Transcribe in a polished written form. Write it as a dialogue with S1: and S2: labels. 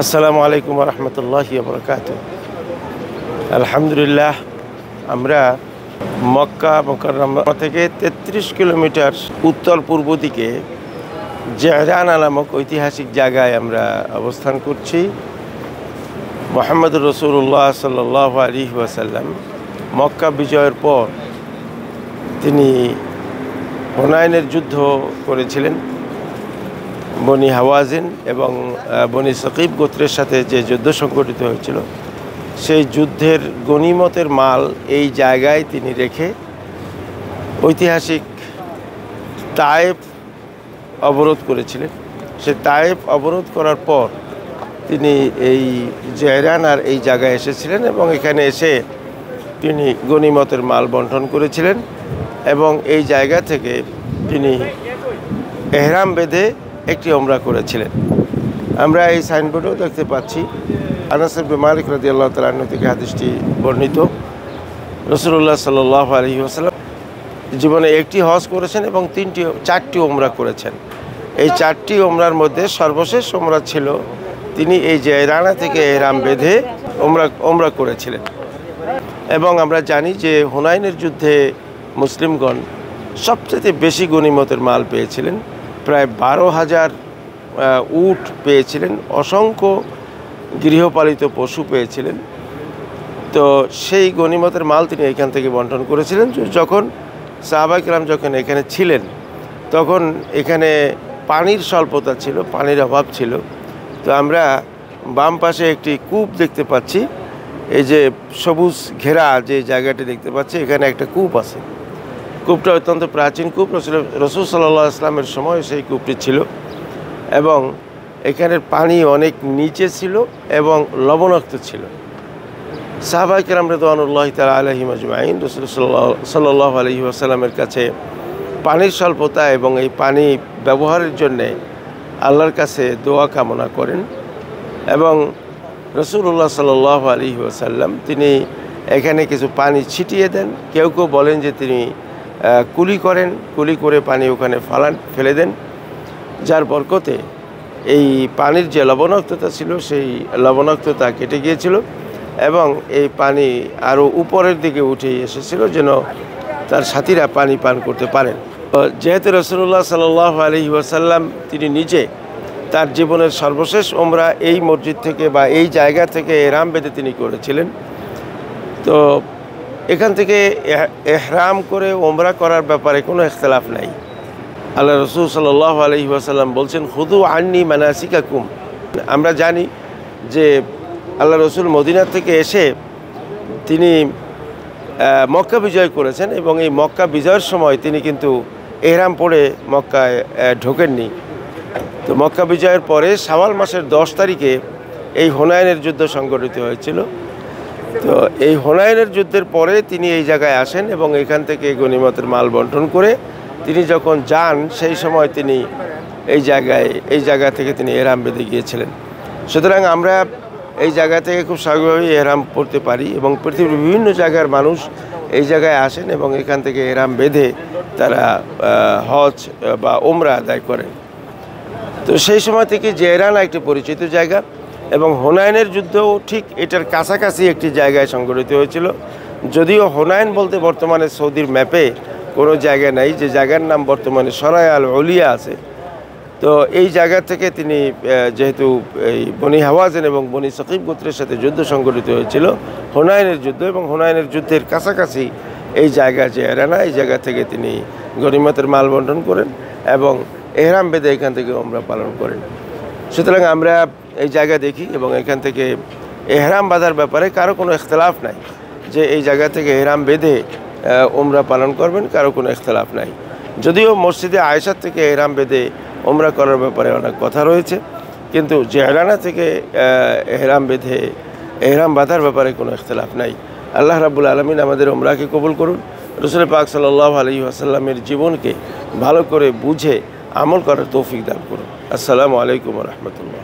S1: আসসালামু আলাইকুম ওয়া রাহমাতুল্লাহি ওয়া বারাকাতুহু। আলহামদুলিল্লাহ, আমরা মক্কা মুকাররমা থেকে ৩৩ কিলোমিটার উত্তর পূর্ব দিকে জিরানা নামক ঐতিহাসিক জায়গায় আমরা অবস্থান করছি। মুহাম্মদুর রাসূলুল্লাহ সাল্লাল্লাহু আলাইহি ওয়াসাল্লাম মক্কা বিজয়ের পর তিনি হুনাইনের যুদ্ধ করেছিলেন। বনি হাওয়াজিন এবং বনি সাকিব গোত্রের সাথে যে যুদ্ধ সংঘটিত হয়েছিল, সেই যুদ্ধের গনিমতের মাল এই জায়গায় তিনি রেখে ঐতিহাসিক তায়েফ অবরোধ করেছিলেন। সে তায়েফ অবরোধ করার পর তিনি এই জিরানার এই জায়গায় এসেছিলেন এবং এখানে এসে তিনি গনিমতের মাল বন্টন করেছিলেন এবং এই জায়গা থেকে তিনি এহরাম বেঁধে একটি ওমরা করেছিলেন। আমরা এই সাইনবোর্ডেও দেখতে পাচ্ছি, আনাস ইবনে মালিক রাদিয়াল্লাহু তাআলা আনহু থেকে হাদিসটি বর্ণিত। রাসূলুল্লাহ সাল্লাল্লাহু আলাইহি ওয়াসাল্লাম জীবনে একটি হজ করেছেন এবং চারটি ওমরা করেছেন। এই চারটি ওমরার মধ্যে সর্বশেষ ওমরা ছিল তিনি এই জিরানা থেকে এহরাম বেঁধে ওমরা করেছিলেন। এবং আমরা জানি যে হুনাইনের যুদ্ধে মুসলিমগণ সবচেয়ে বেশি গনিমতের মাল পেয়েছিলেন। প্রায় 12,000 উট পেয়েছিলেন, অসংখ্য গৃহপালিত পশু পেয়েছিলেন। তো সেই গনিমতের মাল তিনি এখান থেকে বন্টন করেছিলেন। যখন সাহাবা কিরাম যখন এখানে ছিলেন, তখন এখানে পানির স্বল্পতা ছিল, পানির অভাব ছিল। তো আমরা বাম পাশে একটি কূপ দেখতে পাচ্ছি, এই যে সবুজ ঘেরা যে জায়গাটি দেখতে পাচ্ছি, এখানে একটা কূপ আছে। কূপটা অত্যন্ত প্রাচীন কূপ, রাসূল সাল্লাল্লাহু আলাইহি ওয়াসাল্লামের সময় সেই কূপটি ছিল এবং এখানের পানি অনেক নিচে ছিল এবং লবণাক্ত ছিল। সাহাবা কিরাম রাদিয়াল্লাহু তাআলা আলাইহিম আজমাইন রাসূল সাল্লাল্লাহু আলাইহি ওয়াসাল্লামের কাছে পানির স্বল্পতা এবং এই পানি ব্যবহারের জন্যে আল্লাহর কাছে দোয়া কামনা করেন এবং রাসূলুল্লাহ সাল্লাল্লাহু আলাইহি ওয়াসাল্লাম তিনি এখানে কিছু পানি ছিটিয়ে দেন। কেউ কেউ বলেন যে তিনি কুলি করেন, কুলি করে পানি ওখানে ফেলে দেন, যার বরকতে এই পানির যে লবণাক্ততা ছিল সেই লবণাক্ততা কেটে গিয়েছিল এবং এই পানি আরও উপরের দিকে উঠে এসেছিল যেন তার সাথীরা পানি পান করতে পারেন। যেহেতু রাসূলুল্লাহ সাল্লাল্লাহু আলাইহি ওয়াসাল্লাম তিনি নিজে তার জীবনের সর্বশেষ ওমরা এই মসজিদ থেকে বা এই জায়গা থেকে এহরাম বেঁধে তিনি করেছিলেন, তো এখান থেকে এহরাম করে ওমরা করার ব্যাপারে কোনো ইখতিলাফ নাই। আল্লাহ রাসূল সাল্লাল্লাহু আলাইহি ওয়াসাল্লাম বলছেন, খুযু আন্নী মানাসিকাকুম। আমরা জানি যে আল্লাহ রাসূল মদিনা থেকে এসে তিনি মক্কা বিজয় করেছেন এবং এই মক্কা বিজয়ের সময় তিনি কিন্তু এহরাম পরে মক্কায় ঢোকেননি। তো মক্কা বিজয়ের পরে শাওয়াল মাসের 10 তারিখে এই হুনাইনের যুদ্ধ সংঘটিত হয়েছিল। তো এই হুনাইনের যুদ্ধের পরে তিনি এই জায়গায় আসেন এবং এখান থেকে গনিমতের মাল বন্টন করে তিনি যখন যান সেই সময় তিনি এই জায়গা থেকে তিনি এহরাম বেঁধে গিয়েছিলেন। সুতরাং আমরা এই জায়গা থেকে খুব স্বাভাবিকভাবেই এহরাম পড়তে পারি এবং পৃথিবীর বিভিন্ন জায়গার মানুষ এই জায়গায় আসেন এবং এখান থেকে এহরাম বেঁধে তারা হজ বা ওমরা আদায় করেন। তো সেই সময় থেকে জিরানা একটি পরিচিত জায়গা এবং হুনাইনের যুদ্ধও ঠিক এটার কাছাকাছি একটি জায়গায় সংঘটিত হয়েছিল। যদিও হুনাইন বলতে বর্তমানে সৌদির ম্যাপে কোনো জায়গা নাই, যে জায়গার নাম বর্তমানে সরায় আল উলিয়া আছে। তো এই জায়গা থেকে তিনি যেহেতু এই বনি হাওয়াজিন এবং বনি সাকিব গোত্রের সাথে যুদ্ধ সংঘটিত হয়েছিল, হুনাইনের যুদ্ধ, এবং হুনাইনের যুদ্ধের কাছাকাছি এই জায়গা জিরানা, এই জায়গা থেকে তিনি গনিমতের মাল বন্টন করেন এবং এহরাম বেঁধে এখান থেকে ওমরা পালন করেন। সুতরাং আমরা এই জায়গা দেখি এবং এখান থেকে এহরাম বাঁধার ব্যাপারে কারো কোনো ইখতিলাফ নাই, যে এই জায়গা থেকে এহরাম বেঁধে ওমরা পালন করবেন, কারো কোনো ইখতিলাফ নাই। যদিও মসজিদে আয়েশা থেকে এহরাম বেঁধে ওমরা করার ব্যাপারে অনেক কথা রয়েছে, কিন্তু জিরানা থেকে এহরাম বেঁধে এহরাম বাঁধার ব্যাপারে কোনো ইখতিলাফ নাই। আল্লাহ রাব্বুল আলামিন আমাদের ওমরাকে কবুল করুন। রাসূল পাক সাল্লাল্লাহু আলাইহি ওয়াসাল্লামের জীবনকে ভালো করে বুঝে আমল করার তৌফিক দান করুন। আসসালামু আলাইকুম ওয়া রাহমাতুল্লাহ।